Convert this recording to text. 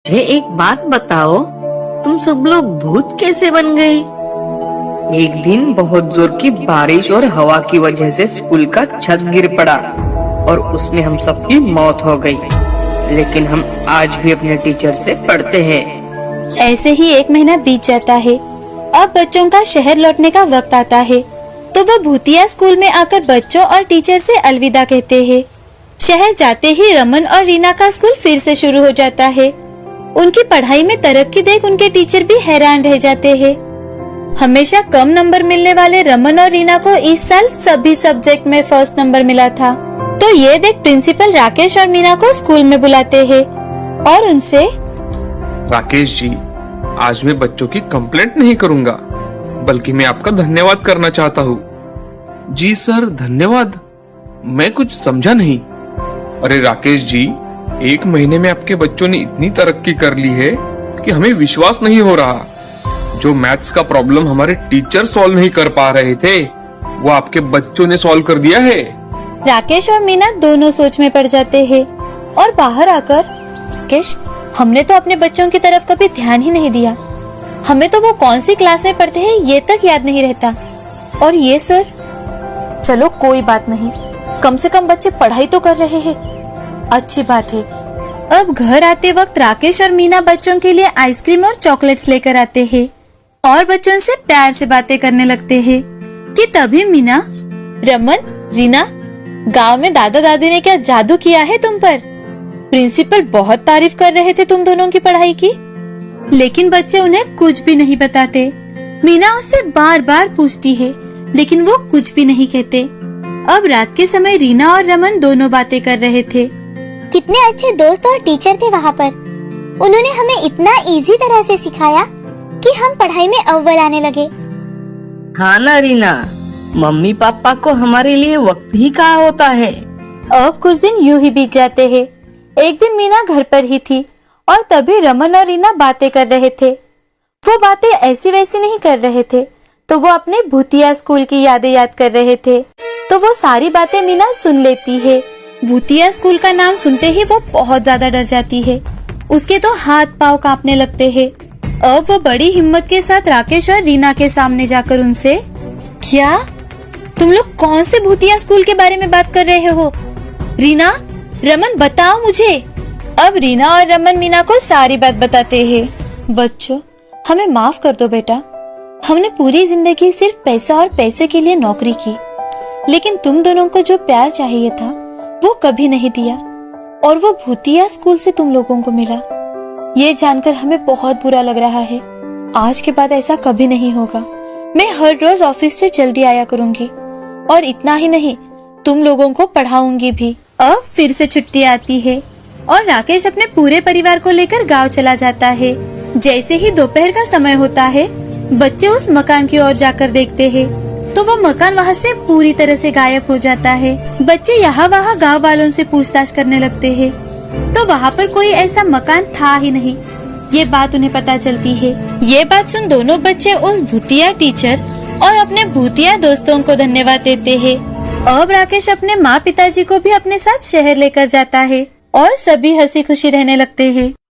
मुझे एक बात बताओ, तुम सब लोग भूत कैसे बन गए? एक दिन बहुत जोर की बारिश और हवा की वजह से स्कूल का छत गिर पड़ा और उसमें हम सबकी मौत हो गई। लेकिन हम आज भी अपने टीचर से पढ़ते हैं। ऐसे ही एक महीना बीत जाता है। अब बच्चों का शहर लौटने का वक्त आता है, तो वो भूतिया स्कूल में आकर बच्चों और टीचर से अलविदा कहते हैं। शहर जाते ही रमन और रीना का स्कूल फिर से शुरू हो जाता है। उनकी पढ़ाई में तरक्की देख उनके टीचर भी हैरान रह जाते हैं। हमेशा कम नंबर मिलने वाले रमन और रीना को इस साल सभी सब्जेक्ट में फर्स्ट नंबर मिला था। तो ये देख प्रिंसिपल राकेश और मीना को स्कूल में बुलाते हैं और उनसे, राकेश जी, आज मैं बच्चों की कंप्लेंट नहीं करूंगा, बल्कि मैं आपका धन्यवाद करना चाहता हूँ। जी सर, धन्यवाद? मैं कुछ समझा नहीं। अरे राकेश जी, एक महीने में आपके बच्चों ने इतनी तरक्की कर ली है कि हमें विश्वास नहीं हो रहा। जो मैथ्स का प्रॉब्लम हमारे टीचर सॉल्व नहीं कर पा रहे थे, वो आपके बच्चों ने सॉल्व कर दिया है। राकेश और मीना दोनों सोच में पड़ जाते हैं और बाहर आकर, राकेश, हमने तो अपने बच्चों की तरफ कभी ध्यान ही नहीं दिया। हमें तो वो कौन सी क्लास में पढ़ते हैं ये तक याद नहीं रहता। और ये सर, चलो कोई बात नहीं, कम से कम बच्चे पढ़ाई तो कर रहे हैं, अच्छी बात है। अब घर आते वक्त राकेश और मीना बच्चों के लिए आइसक्रीम और चॉकलेट्स लेकर आते हैं और बच्चों से प्यार से बातें करने लगते हैं कि तभी मीना, रमन, रीना, गांव में दादा दादी ने क्या जादू किया है तुम पर? प्रिंसिपल बहुत तारीफ कर रहे थे तुम दोनों की पढ़ाई की। लेकिन बच्चे उन्हें कुछ भी नहीं बताते। मीना उससे बार बार पूछती है, लेकिन वो कुछ भी नहीं कहते। अब रात के समय रीना और रमन दोनों बातें कर रहे थे। कितने अच्छे दोस्त और टीचर थे वहाँ पर। उन्होंने हमें इतना इजी तरह से सिखाया कि हम पढ़ाई में अव्वल आने लगे। हाँ ना रीना, मम्मी पापा को हमारे लिए वक्त ही कहाँ होता है। अब कुछ दिन यूं ही बीत जाते हैं। एक दिन मीना घर पर ही थी और तभी रमन और रीना बातें कर रहे थे। वो बातें ऐसी वैसी नहीं कर रहे थे, तो वो अपने भूतिया स्कूल की यादें याद कर रहे थे। तो वो सारी बातें मीना सुन लेती है। भूतिया स्कूल का नाम सुनते ही वो बहुत ज्यादा डर जाती है। उसके तो हाथ पांव कांपने लगते हैं। अब वो बड़ी हिम्मत के साथ राकेश और रीना के सामने जाकर उनसे, क्या तुम लोग कौन से भूतिया स्कूल के बारे में बात कर रहे हो? रीना, रमन, बताओ मुझे। अब रीना और रमन मीना को सारी बात बताते हैं। बच्चों, हमें माफ कर दो बेटा, हमने पूरी जिंदगी सिर्फ पैसा और पैसे के लिए नौकरी की, लेकिन तुम दोनों को जो प्यार चाहिए था वो कभी नहीं दिया और वो भूतिया स्कूल से तुम लोगों को मिला। ये जानकर हमें बहुत बुरा लग रहा है। आज के बाद ऐसा कभी नहीं होगा। मैं हर रोज ऑफिस से जल्दी आया करूंगी और इतना ही नहीं, तुम लोगों को पढ़ाऊंगी भी। अब फिर से छुट्टी आती है और राकेश अपने पूरे परिवार को लेकर गांव चला जाता है। जैसे ही दोपहर का समय होता है, बच्चे उस मकान की ओर जाकर देखते हैं तो वो मकान वहाँ से पूरी तरह से गायब हो जाता है। बच्चे यहाँ वहाँ गांव वालों से पूछताछ करने लगते हैं, तो वहाँ पर कोई ऐसा मकान था ही नहीं। ये बात उन्हें पता चलती है। ये बात सुन दोनों बच्चे उस भूतिया टीचर और अपने भूतिया दोस्तों को धन्यवाद देते हैं। अब राकेश अपने माँ पिताजी को भी अपने साथ शहर लेकर जाता है और सभी हंसी खुशी रहने लगते हैं।